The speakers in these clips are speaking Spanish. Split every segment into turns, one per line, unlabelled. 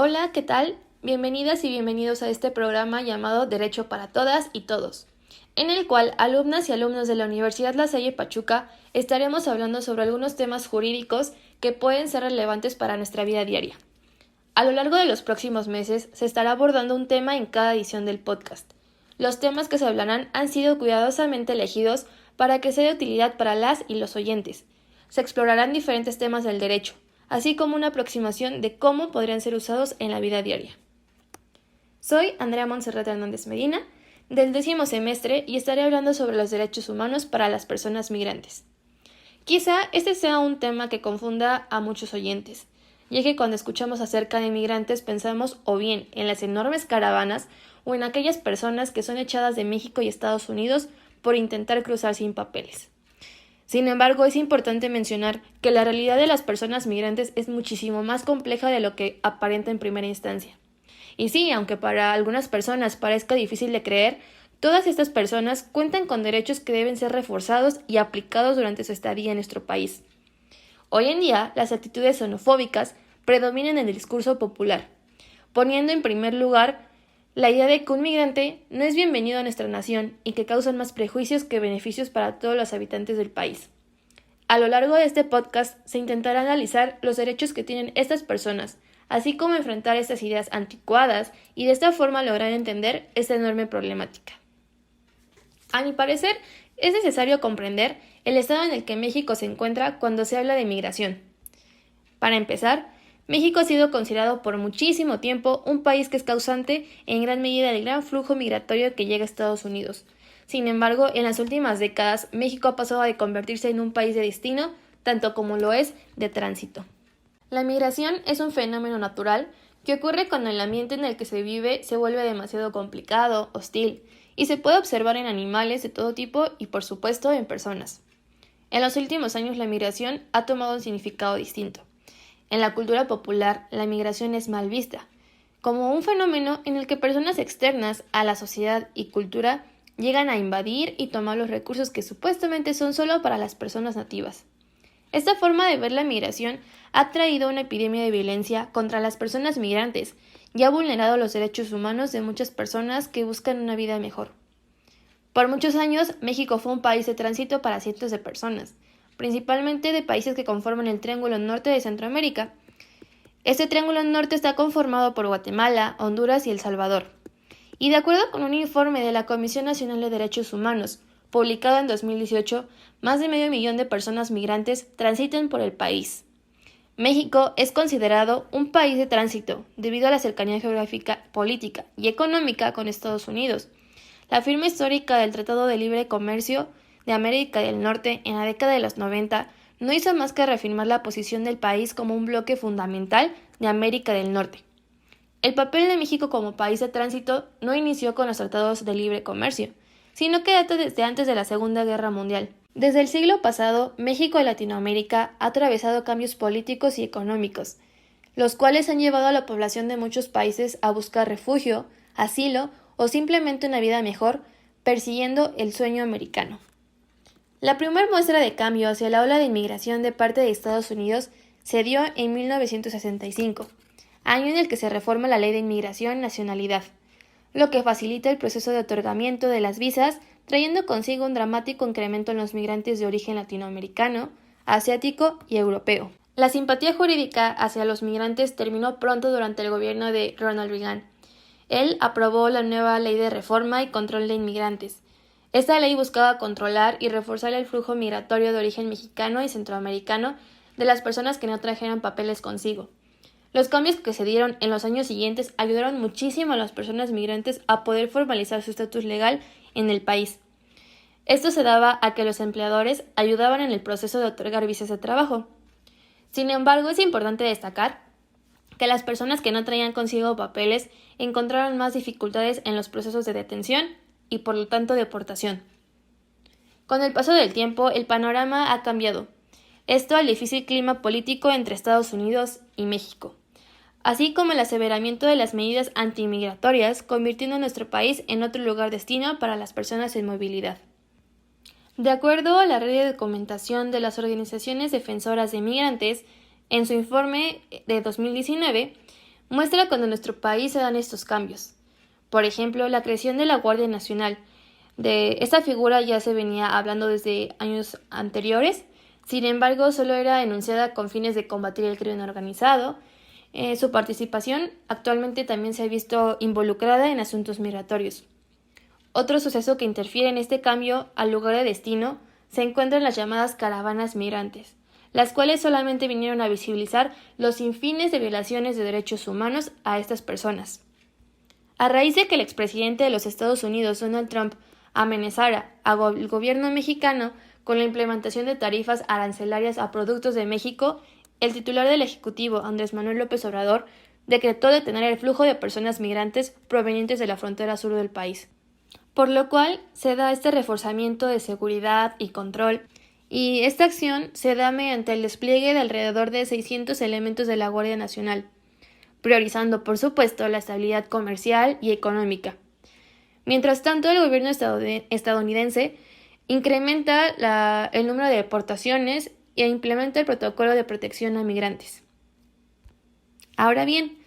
Hola, ¿qué tal? Bienvenidas y bienvenidos a este programa llamado Derecho para Todas y Todos, en el cual alumnas y alumnos de la Universidad La Salle Pachuca estaremos hablando sobre algunos temas jurídicos que pueden ser relevantes para nuestra vida diaria. A lo largo de los próximos meses se estará abordando un tema en cada edición del podcast. Los temas que se hablarán han sido cuidadosamente elegidos para que sea de utilidad para las y los oyentes. Se explorarán diferentes temas del derecho, así como una aproximación de cómo podrían ser usados en la vida diaria. Soy Andrea Montserrat Hernández Medina, del 10º semestre, y estaré hablando sobre los derechos humanos para las personas migrantes. Quizá este sea un tema que confunda a muchos oyentes, ya que cuando escuchamos acerca de migrantes pensamos o bien en las enormes caravanas o en aquellas personas que son echadas de México y Estados Unidos por intentar cruzar sin papeles. Sin embargo, es importante mencionar que la realidad de las personas migrantes es muchísimo más compleja de lo que aparenta en primera instancia. Y sí, aunque para algunas personas parezca difícil de creer, todas estas personas cuentan con derechos que deben ser reforzados y aplicados durante su estadía en nuestro país. Hoy en día, las actitudes xenofóbicas predominan en el discurso popular, poniendo en primer lugar la idea de que un migrante no es bienvenido a nuestra nación y que causan más prejuicios que beneficios para todos los habitantes del país. A lo largo de este podcast se intentará analizar los derechos que tienen estas personas, así como enfrentar estas ideas anticuadas y de esta forma lograr entender esta enorme problemática. A mi parecer, es necesario comprender el estado en el que México se encuentra cuando se habla de migración. Para empezar, México ha sido considerado por muchísimo tiempo un país que es causante en gran medida del gran flujo migratorio que llega a Estados Unidos. Sin embargo, en las últimas décadas, México ha pasado de convertirse en un país de destino, tanto como lo es de tránsito. La migración es un fenómeno natural que ocurre cuando el ambiente en el que se vive se vuelve demasiado complicado, hostil, y se puede observar en animales de todo tipo y, por supuesto, en personas. En los últimos años, la migración ha tomado un significado distinto. En la cultura popular, la migración es mal vista, como un fenómeno en el que personas externas a la sociedad y cultura llegan a invadir y tomar los recursos que supuestamente son solo para las personas nativas. Esta forma de ver la migración ha traído una epidemia de violencia contra las personas migrantes y ha vulnerado los derechos humanos de muchas personas que buscan una vida mejor. Por muchos años, México fue un país de tránsito para cientos de personas, principalmente de países que conforman el Triángulo Norte de Centroamérica. Este Triángulo Norte está conformado por Guatemala, Honduras y El Salvador. Y de acuerdo con un informe de la Comisión Nacional de Derechos Humanos, publicado en 2018, más de 500,000 de personas migrantes transitan por el país. México es considerado un país de tránsito debido a la cercanía geográfica, política y económica con Estados Unidos. La firma histórica del Tratado de Libre Comercio de América del Norte en la década de los 90 no hizo más que reafirmar la posición del país como un bloque fundamental de América del Norte. El papel de México como país de tránsito no inició con los tratados de libre comercio, sino que data desde antes de la Segunda Guerra Mundial. Desde el siglo pasado, México y Latinoamérica ha atravesado cambios políticos y económicos, los cuales han llevado a la población de muchos países a buscar refugio, asilo o simplemente una vida mejor, persiguiendo el sueño americano. La primera muestra de cambio hacia la ola de inmigración de parte de Estados Unidos se dio en 1965, año en el que se reforma la Ley de Inmigración y Nacionalidad, lo que facilita el proceso de otorgamiento de las visas, trayendo consigo un dramático incremento en los migrantes de origen latinoamericano, asiático y europeo. La simpatía jurídica hacia los migrantes terminó pronto durante el gobierno de Ronald Reagan. Él aprobó la nueva Ley de Reforma y Control de Inmigrantes. Esta ley buscaba controlar y reforzar el flujo migratorio de origen mexicano y centroamericano de las personas que no trajeran papeles consigo. Los cambios que se dieron en los años siguientes ayudaron muchísimo a las personas migrantes a poder formalizar su estatus legal en el país. Esto se daba a que los empleadores ayudaban en el proceso de otorgar visas de trabajo. Sin embargo, es importante destacar que las personas que no traían consigo papeles encontraron más dificultades en los procesos de detención y por lo tanto deportación. Con el paso del tiempo, el panorama ha cambiado. Esto al difícil clima político entre Estados Unidos y México, así como el aseveramiento de las medidas antimigratorias, convirtiendo a nuestro país en otro lugar destino para las personas en movilidad. De acuerdo a la red de documentación de las organizaciones defensoras de migrantes, en su informe de 2019, muestra cuando en nuestro país se dan estos cambios. Por ejemplo, la creación de la Guardia Nacional. De esta figura ya se venía hablando desde años anteriores, sin embargo, solo era enunciada con fines de combatir el crimen organizado. Su participación actualmente también se ha visto involucrada en asuntos migratorios. Otro suceso que interfiere en este cambio al lugar de destino se encuentra en las llamadas caravanas migrantes, las cuales solamente vinieron a visibilizar los sinfines de violaciones de derechos humanos a estas personas. A raíz de que el expresidente de los Estados Unidos, Donald Trump, amenazara al gobierno mexicano con la implementación de tarifas arancelarias a productos de México, el titular del Ejecutivo, Andrés Manuel López Obrador, decretó detener el flujo de personas migrantes provenientes de la frontera sur del país, por lo cual se da este reforzamiento de seguridad y control, y esta acción se da mediante el despliegue de alrededor de 600 elementos de la Guardia Nacional, priorizando, por supuesto, la estabilidad comercial y económica. Mientras tanto, el gobierno estadounidense incrementa el número de deportaciones e implementa el protocolo de protección a migrantes. Ahora bien,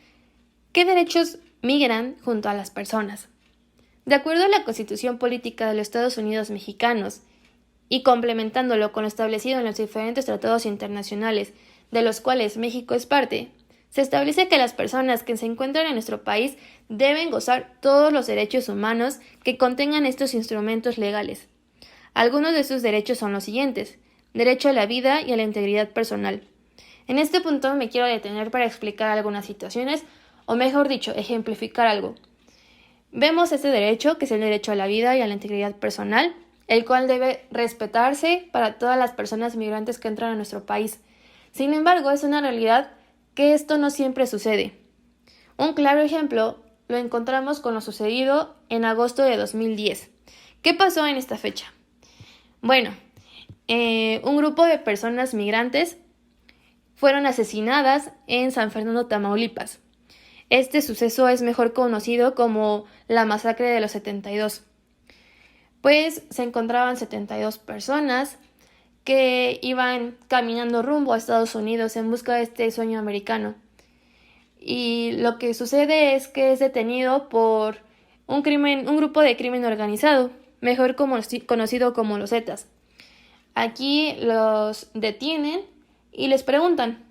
¿qué derechos migran junto a las personas? De acuerdo a la Constitución Política de los Estados Unidos Mexicanos, y complementándolo con lo establecido en los diferentes tratados internacionales de los cuales México es parte, se establece que las personas que se encuentran en nuestro país deben gozar todos los derechos humanos que contengan estos instrumentos legales. Algunos de estos derechos son los siguientes: derecho a la vida y a la integridad personal. En este punto me quiero detener para explicar algunas situaciones, o mejor dicho, ejemplificar algo. Vemos este derecho, que es el derecho a la vida y a la integridad personal, el cual debe respetarse para todas las personas migrantes que entran a nuestro país. Sin embargo, es una realidad que esto no siempre sucede. Un claro ejemplo lo encontramos con lo sucedido en agosto de 2010. ¿Qué pasó en esta fecha? Bueno, un grupo de personas migrantes fueron asesinadas en San Fernando, Tamaulipas. Este suceso es mejor conocido como la masacre de los 72. Pues se encontraban 72 personas que iban caminando rumbo a Estados Unidos en busca de este sueño americano. Y lo que sucede es que es detenido por un grupo de crimen organizado, mejor conocido como los Zetas. Aquí los detienen y les preguntan: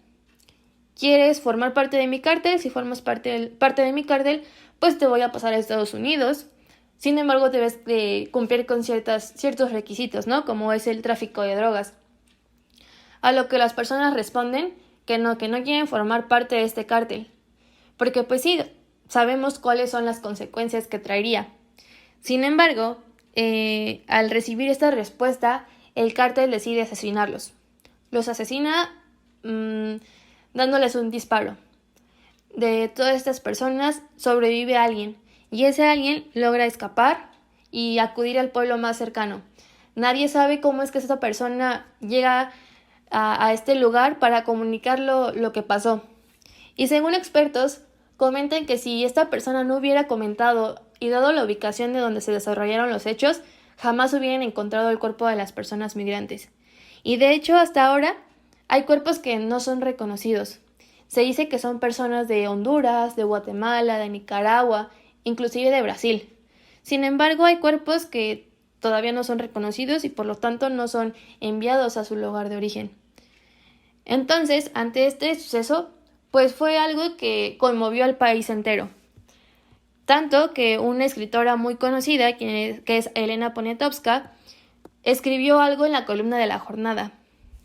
¿quieres formar parte de mi cártel? Si formas parte de mi cártel, pues te voy a pasar a Estados Unidos. Sin embargo, debes de cumplir con ciertos requisitos, ¿no? Como es el tráfico de drogas. A lo que las personas responden que no quieren formar parte de este cártel. Porque pues sí, sabemos cuáles son las consecuencias que traería. Sin embargo, al recibir esta respuesta, el cártel decide asesinarlos. Los asesina dándoles un disparo. De todas estas personas sobrevive alguien, y ese alguien logra escapar y acudir al pueblo más cercano. Nadie sabe cómo es que esta persona llega a este lugar para comunicar lo que pasó. Y según expertos, comentan que si esta persona no hubiera comentado y dado la ubicación de donde se desarrollaron los hechos, jamás hubieran encontrado el cuerpo de las personas migrantes. Y de hecho, hasta ahora, hay cuerpos que no son reconocidos. Se dice que son personas de Honduras, de Guatemala, de Nicaragua, inclusive de Brasil. Sin embargo, hay cuerpos que todavía no son reconocidos y por lo tanto no son enviados a su lugar de origen. Entonces, ante este suceso, pues fue algo que conmovió al país entero. Tanto que una escritora muy conocida, que es Elena Poniatowska, escribió algo en la columna de La Jornada,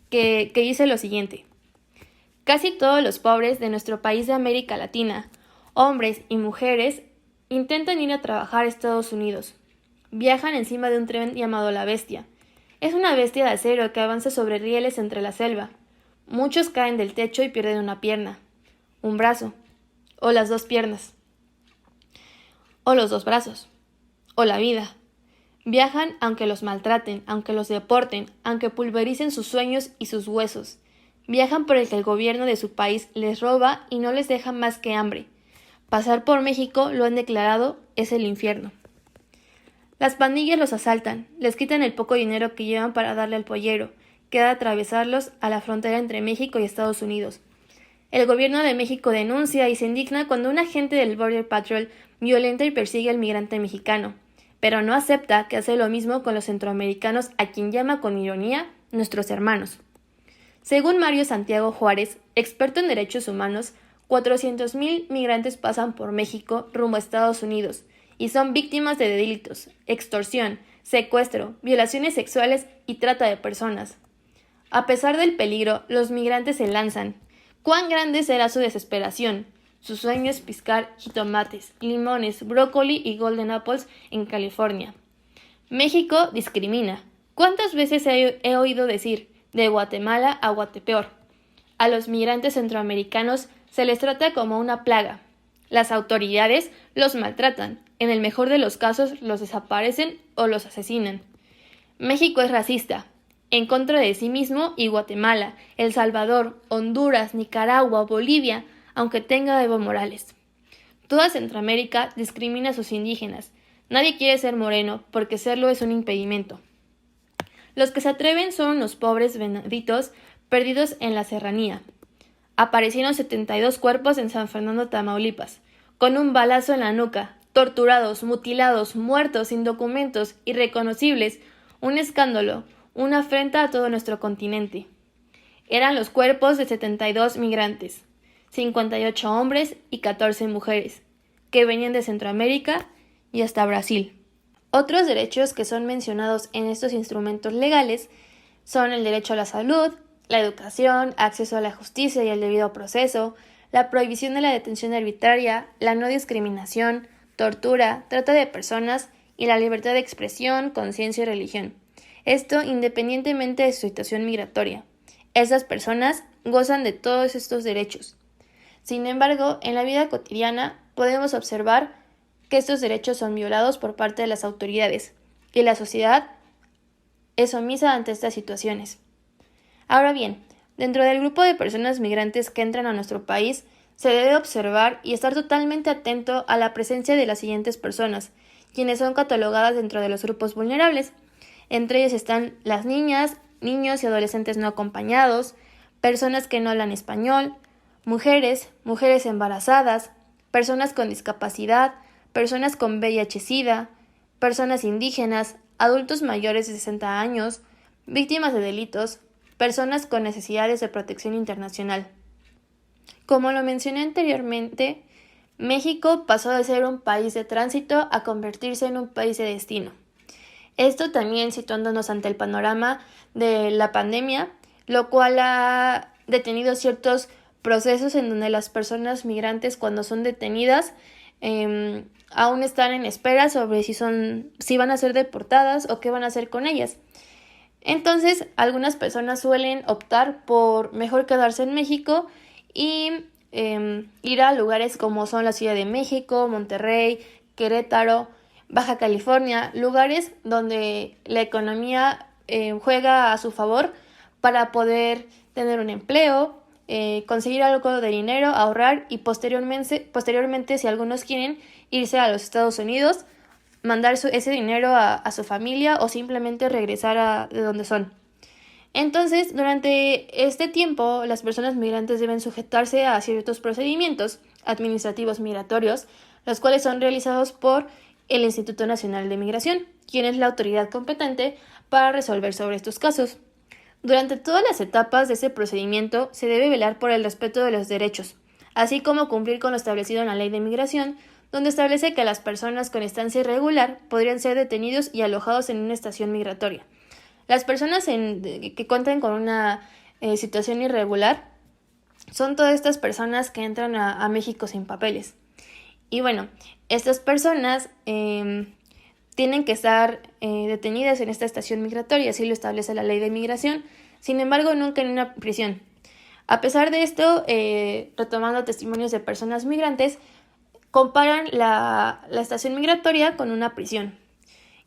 que dice lo siguiente: casi todos los pobres de nuestro país de América Latina, hombres y mujeres, intentan ir a trabajar a Estados Unidos. Viajan encima de un tren llamado La Bestia. Es una bestia de acero que avanza sobre rieles entre la selva. Muchos caen del techo y pierden una pierna, un brazo, o las dos piernas, o los dos brazos, o la vida. Viajan aunque los maltraten, aunque los deporten, aunque pulvericen sus sueños y sus huesos. Viajan por el que el gobierno de su país les roba y no les deja más que hambre. Pasar por México, lo han declarado, es el infierno. Las pandillas los asaltan, les quitan el poco dinero que llevan para darle al pollero, que ha de atravesarlos a la frontera entre México y Estados Unidos. El gobierno de México denuncia y se indigna cuando un agente del Border Patrol violenta y persigue al migrante mexicano, pero no acepta que hace lo mismo con los centroamericanos, a quien llama con ironía nuestros hermanos. Según Mario Santiago Juárez, experto en derechos humanos, 400,000 migrantes pasan por México rumbo a Estados Unidos y son víctimas de delitos, extorsión, secuestro, violaciones sexuales y trata de personas. A pesar del peligro, los migrantes se lanzan. ¿Cuán grande será su desesperación? Su sueño es piscar jitomates, limones, brócoli y golden apples en California. México discrimina. ¿Cuántas veces he oído decir de Guatemala a Guatepeor? A los migrantes centroamericanos se les trata como una plaga. Las autoridades los maltratan. En el mejor de los casos los desaparecen o los asesinan. México es racista, en contra de sí mismo, y Guatemala, El Salvador, Honduras, Nicaragua, Bolivia, aunque tenga Evo Morales. Toda Centroamérica discrimina a sus indígenas. Nadie quiere ser moreno porque serlo es un impedimento. Los que se atreven son los pobres venaditos perdidos en la serranía. Aparecieron 72 cuerpos en San Fernando, Tamaulipas, con un balazo en la nuca, torturados, mutilados, muertos, sin documentos, irreconocibles, un escándalo, una afrenta a todo nuestro continente. Eran los cuerpos de 72 migrantes, 58 hombres y 14 mujeres, que venían de Centroamérica y hasta Brasil. Otros derechos que son mencionados en estos instrumentos legales son el derecho a la salud, la educación, acceso a la justicia y el debido proceso, la prohibición de la detención arbitraria, la no discriminación, tortura, trata de personas y la libertad de expresión, conciencia y religión. Esto independientemente de su situación migratoria. Esas personas gozan de todos estos derechos. Sin embargo, en la vida cotidiana podemos observar que estos derechos son violados por parte de las autoridades y la sociedad es omisa ante estas situaciones. Ahora bien, dentro del grupo de personas migrantes que entran a nuestro país, se debe observar y estar totalmente atento a la presencia de las siguientes personas, quienes son catalogadas dentro de los grupos vulnerables. Entre ellos están las niñas, niños y adolescentes no acompañados, personas que no hablan español, mujeres, mujeres embarazadas, personas con discapacidad, personas con VIH-Sida, personas indígenas, adultos mayores de 60 años, víctimas de delitos, personas con necesidades de protección internacional. Como lo mencioné anteriormente, México pasó de ser un país de tránsito a convertirse en un país de destino. Esto también situándonos ante el panorama de la pandemia, lo cual ha detenido ciertos procesos en donde las personas migrantes, cuando son detenidas, aún están en espera sobre si van a ser deportadas o qué van a hacer con ellas. Entonces, algunas personas suelen optar por mejor quedarse en México y ir a lugares como son la Ciudad de México, Monterrey, Querétaro, Baja California, lugares donde la economía juega a su favor para poder tener un empleo, conseguir algo de dinero, ahorrar y posteriormente, si algunos quieren, irse a los Estados Unidos, mandar ese dinero a su familia o simplemente regresar de donde son. Entonces, durante este tiempo, las personas migrantes deben sujetarse a ciertos procedimientos administrativos migratorios, los cuales son realizados por el Instituto Nacional de Migración, quien es la autoridad competente para resolver sobre estos casos. Durante todas las etapas de ese procedimiento se debe velar por el respeto de los derechos, así como cumplir con lo establecido en la Ley de Migración, donde establece que las personas con estancia irregular podrían ser detenidos y alojados en una estación migratoria. Las personas que cuentan con una situación irregular son todas estas personas que entran a México sin papeles. Y bueno, estas personas tienen que estar detenidas en esta estación migratoria, así lo establece la Ley de Migración, sin embargo nunca en una prisión. A pesar de esto, retomando testimonios de personas migrantes, comparan la estación migratoria con una prisión.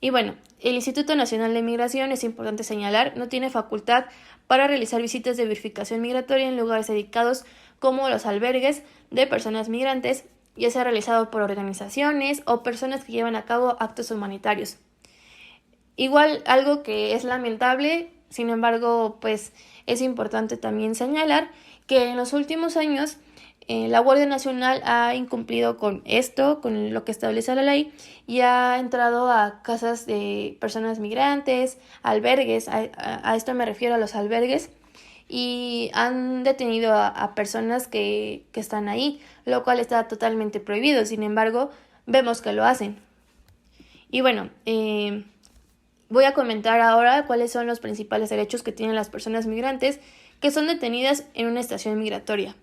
Y bueno, el Instituto Nacional de Migración, es importante señalar, no tiene facultad para realizar visitas de verificación migratoria en lugares dedicados como los albergues de personas migrantes, ya sea realizado por organizaciones o personas que llevan a cabo actos humanitarios. Igual, algo que es lamentable, sin embargo, pues es importante también señalar que en los últimos años la Guardia Nacional ha incumplido con esto, con lo que establece la ley, y ha entrado a casas de personas migrantes, albergues, a esto me refiero a los albergues, y han detenido a personas que están ahí, lo cual está totalmente prohibido. Sin embargo, vemos que lo hacen. Y bueno, voy a comentar ahora cuáles son los principales derechos que tienen las personas migrantes que son detenidas en una estación migratoria.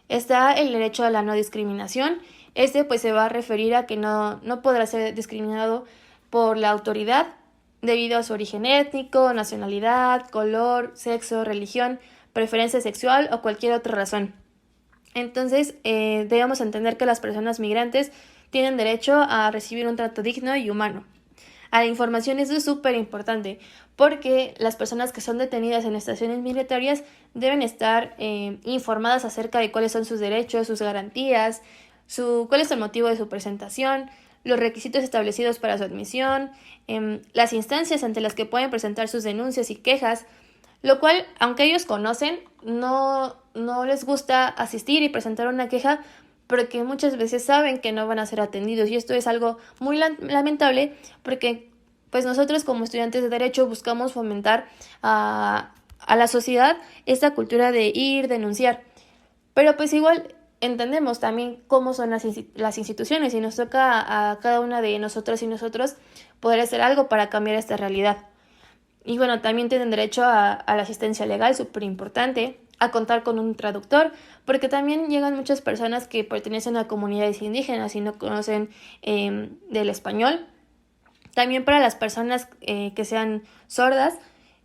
Está el derecho a la no discriminación. Este pues se va a referir a que no podrá ser discriminado por la autoridad debido a su origen étnico, nacionalidad, color, sexo, religión, preferencia sexual o cualquier otra razón. Entonces, debemos entender que las personas migrantes tienen derecho a recibir un trato digno y humano. A la información eso es súper importante porque las personas que son detenidas en estaciones migratorias deben estar informadas acerca de cuáles son sus derechos, sus garantías, cuál es el motivo de su presentación, los requisitos establecidos para su admisión, las instancias ante las que pueden presentar sus denuncias y quejas, lo cual, aunque ellos conocen, no les gusta asistir y presentar una queja porque muchas veces saben que no van a ser atendidos, y esto es algo muy lamentable porque pues nosotros como estudiantes de Derecho buscamos fomentar a la sociedad esta cultura de ir, denunciar, pero pues igual entendemos también cómo son las instituciones y nos toca a cada una de nosotras y nosotros poder hacer algo para cambiar esta realidad. Y bueno, también tienen derecho a la asistencia legal, súper importante, a contar con un traductor, porque también llegan muchas personas que pertenecen a comunidades indígenas y no conocen del español. También para las personas que sean sordas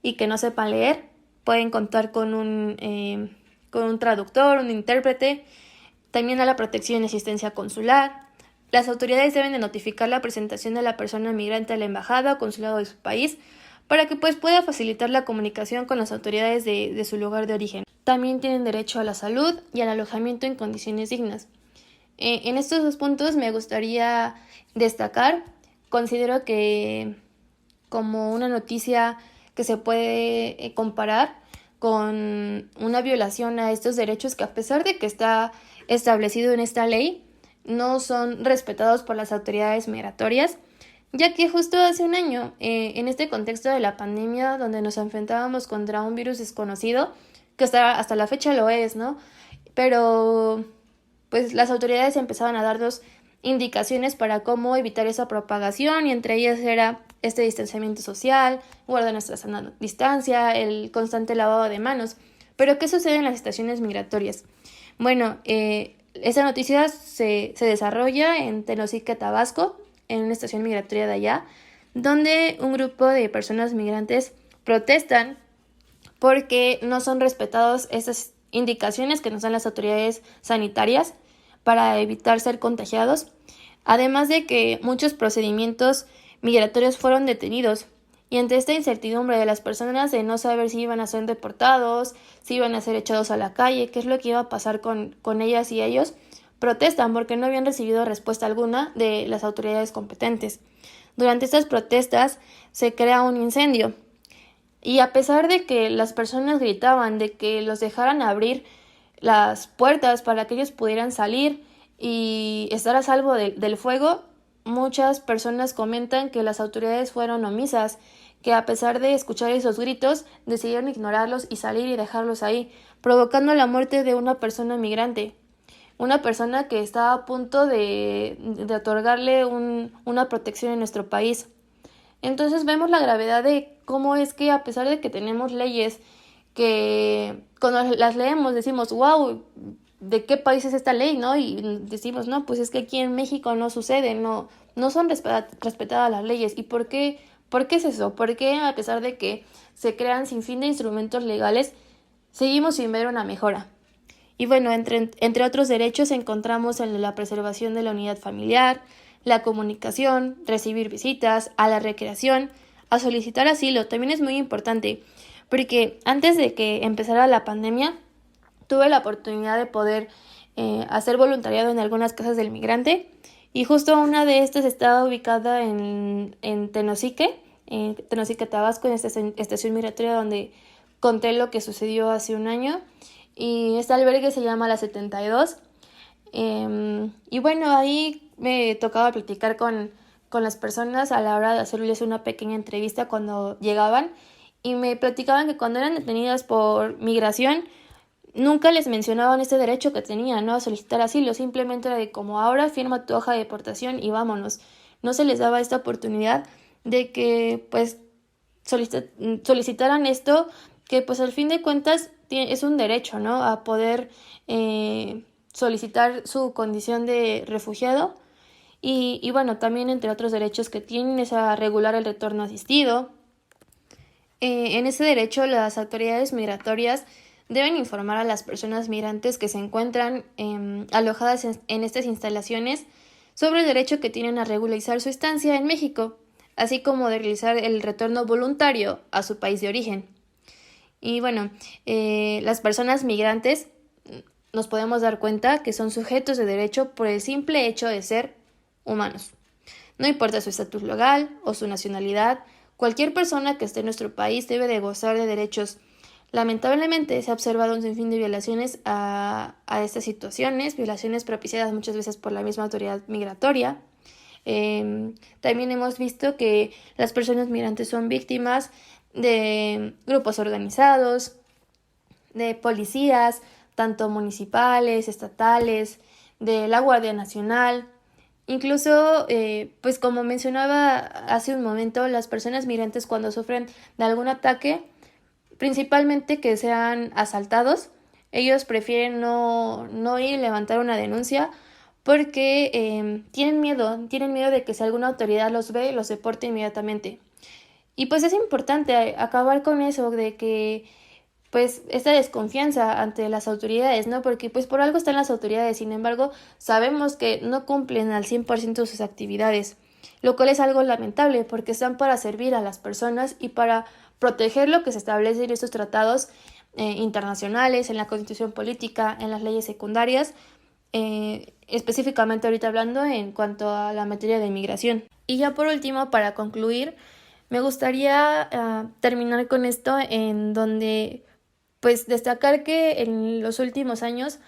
y que no sepan leer, pueden contar con un traductor, un intérprete. También a la protección y asistencia consular. Las autoridades deben de notificar la presentación de la persona migrante a la embajada o consulado de su país para que pues pueda facilitar la comunicación con las autoridades de su lugar de origen. También tienen derecho a la salud y al alojamiento en condiciones dignas. En estos dos puntos me gustaría destacar, considero que como una noticia que se puede comparar con una violación a estos derechos que, a pesar de que está establecido en esta ley, no son respetados por las autoridades migratorias, ya que justo hace un año, en este contexto de la pandemia donde nos enfrentábamos contra un virus desconocido, que hasta la fecha lo es, ¿no? Pero pues las autoridades empezaban a darnos indicaciones para cómo evitar esa propagación, y entre ellas era este distanciamiento social, guardar nuestra sana distancia, el constante lavado de manos. Pero ¿qué sucede en las estaciones migratorias? Bueno, esa noticia se desarrolla en Tenosique, Tabasco, en una estación migratoria de allá, donde un grupo de personas migrantes protestan porque no son respetados esas indicaciones que nos dan las autoridades sanitarias para evitar ser contagiados, además de que muchos procedimientos migratorios fueron detenidos. Y ante esta incertidumbre de las personas de no saber si iban a ser deportados, si iban a ser echados a la calle, qué es lo que iba a pasar con ellas y ellos, protestan porque no habían recibido respuesta alguna de las autoridades competentes. Durante estas protestas se crea un incendio, y a pesar de que las personas gritaban de que los dejaran abrir las puertas para que ellos pudieran salir y estar a salvo del fuego, muchas personas comentan que las autoridades fueron omisas, que a pesar de escuchar esos gritos, decidieron ignorarlos y salir y dejarlos ahí, provocando la muerte de una persona migrante, una persona que estaba a punto de otorgarle una protección en nuestro país. Entonces vemos la gravedad de cómo es que, a pesar de que tenemos leyes que cuando las leemos decimos, wow, ¿de qué país es esta ley? ¿No? Y decimos, no, pues es que aquí en México no sucede, no son respetadas las leyes. ¿Y por qué es eso? ¿Por qué, a pesar de que se crean sin fin de instrumentos legales, seguimos sin ver una mejora? Y bueno, entre otros derechos encontramos el de la preservación de la unidad familiar, la comunicación, recibir visitas, a la recreación, a solicitar asilo. También es muy importante, porque antes de que empezara la pandemia, tuve la oportunidad de poder hacer voluntariado en algunas casas del migrante, y justo una de estas estaba ubicada en Tenosique, Tabasco, en esta estación migratoria donde conté lo que sucedió hace un año. y este albergue se llama La 72. Y bueno, ahí me tocaba platicar con las personas a la hora de hacerles una pequeña entrevista cuando llegaban, y me platicaban que cuando eran detenidas por migración nunca les mencionaban este derecho que tenían, ¿no?, a solicitar asilo. Simplemente era de como ahora firma tu hoja de deportación y vámonos. No se les daba esta oportunidad de que pues solicitaran esto, que pues al fin de cuentas es un derecho, ¿no?, a poder solicitar su condición de refugiado. Y bueno, también entre otros derechos que tienen es a regular el retorno asistido. En ese derecho, las autoridades migratorias deben informar a las personas migrantes que se encuentran alojadas en estas instalaciones sobre el derecho que tienen a regularizar su estancia en México, así como de realizar el retorno voluntario a su país de origen. Y bueno, las personas migrantes nos podemos dar cuenta que son sujetos de derecho por el simple hecho de ser humanos. No importa su estatus legal o su nacionalidad, cualquier persona que esté en nuestro país debe de gozar de derechos. Lamentablemente se ha observado un sinfín de violaciones a estas situaciones, violaciones propiciadas muchas veces por la misma autoridad migratoria. También hemos visto que las personas migrantes son víctimas de grupos organizados, de policías, tanto municipales, estatales, de la Guardia Nacional. Incluso, pues como mencionaba hace un momento, las personas migrantes cuando sufren de algún ataque, principalmente que sean asaltados, ellos prefieren no ir y levantar una denuncia porque tienen miedo de que si alguna autoridad los ve, los deporte inmediatamente. Y pues es importante acabar con eso de que pues esta desconfianza ante las autoridades, ¿no? Porque pues por algo están las autoridades, sin embargo, sabemos que no cumplen al 100% sus actividades, lo cual es algo lamentable porque están para servir a las personas y para proteger lo que se establece en estos tratados internacionales, en la Constitución política, en las leyes secundarias, específicamente ahorita hablando en cuanto a la materia de migración. Y ya por último, para concluir, me gustaría terminar con esto en donde pues destacar que en los últimos años,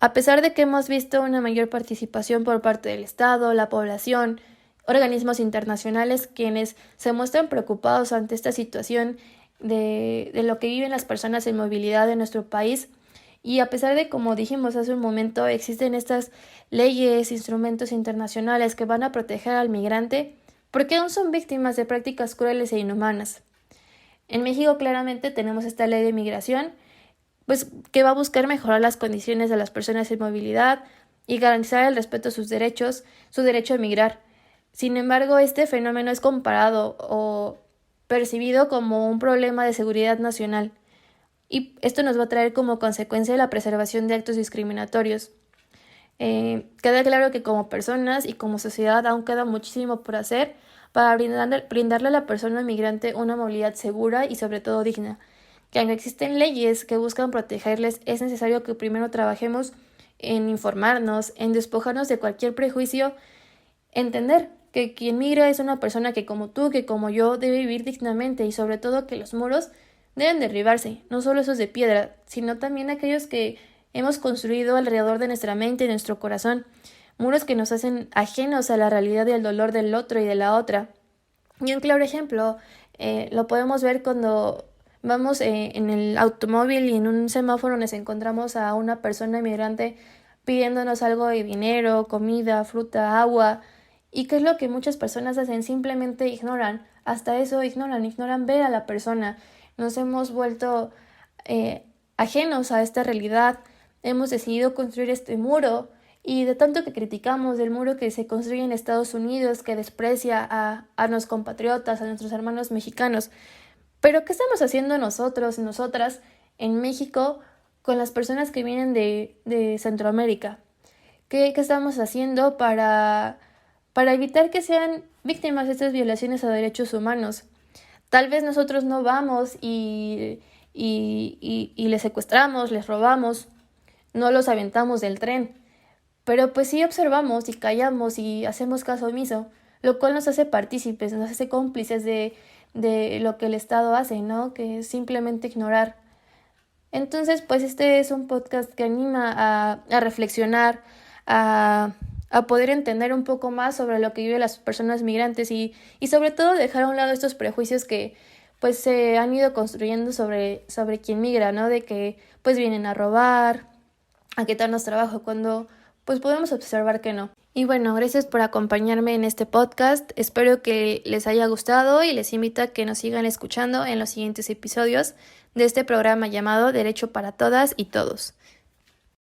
a pesar de que hemos visto una mayor participación por parte del Estado, la población, organismos internacionales quienes se muestran preocupados ante esta situación de lo que viven las personas en movilidad en nuestro país, y a pesar de, como dijimos hace un momento, existen estas leyes, instrumentos internacionales que van a proteger al migrante, porque aún son víctimas de prácticas crueles e inhumanas. En México claramente tenemos esta ley de migración, pues que va a buscar mejorar las condiciones de las personas en movilidad y garantizar el respeto a sus derechos, su derecho a emigrar. Sin embargo, este fenómeno es comparado o percibido como un problema de seguridad nacional, y esto nos va a traer como consecuencia la preservación de actos discriminatorios. Queda claro que como personas y como sociedad aún queda muchísimo por hacer para brindarle a la persona migrante una movilidad segura y sobre todo digna. Que aunque existen leyes que buscan protegerles, es necesario que primero trabajemos en informarnos, en despojarnos de cualquier prejuicio, entender que quien migra es una persona que como tú, que como yo, debe vivir dignamente, y sobre todo que los muros deben derribarse, no solo esos de piedra, sino también aquellos que hemos construido alrededor de nuestra mente y nuestro corazón, muros que nos hacen ajenos a la realidad y al dolor del otro y de la otra. Y un claro ejemplo lo podemos ver cuando vamos en el automóvil y en un semáforo nos encontramos a una persona inmigrante pidiéndonos algo de dinero, comida, fruta, agua. ¿Y qué es lo que muchas personas hacen? Simplemente ignoran, hasta eso ignoran ver a la persona. Nos hemos vuelto ajenos a esta realidad, hemos decidido construir este muro, y de tanto que criticamos del muro que se construye en Estados Unidos, que desprecia a los compatriotas, a nuestros hermanos mexicanos. Pero ¿qué estamos haciendo nosotros y nosotras en México con las personas que vienen de Centroamérica? ¿Qué estamos haciendo para evitar que sean víctimas de estas violaciones a derechos humanos? Tal vez nosotros no vamos y les secuestramos, les robamos, no los aventamos del tren, pero pues sí observamos y callamos y hacemos caso omiso, lo cual nos hace partícipes, nos hace cómplices de lo que el Estado hace, ¿no? Que es simplemente ignorar. Entonces, pues este es un podcast que anima a reflexionar, a, a poder entender un poco más sobre lo que viven las personas migrantes y sobre todo dejar a un lado estos prejuicios que pues se han ido construyendo sobre quien migra, ¿no? De que pues vienen a robar, a quitarnos trabajo, cuando pues podemos observar que no. Y bueno, gracias por acompañarme en este podcast. Espero que les haya gustado y les invito a que nos sigan escuchando en los siguientes episodios de este programa llamado Derecho para Todas y Todos.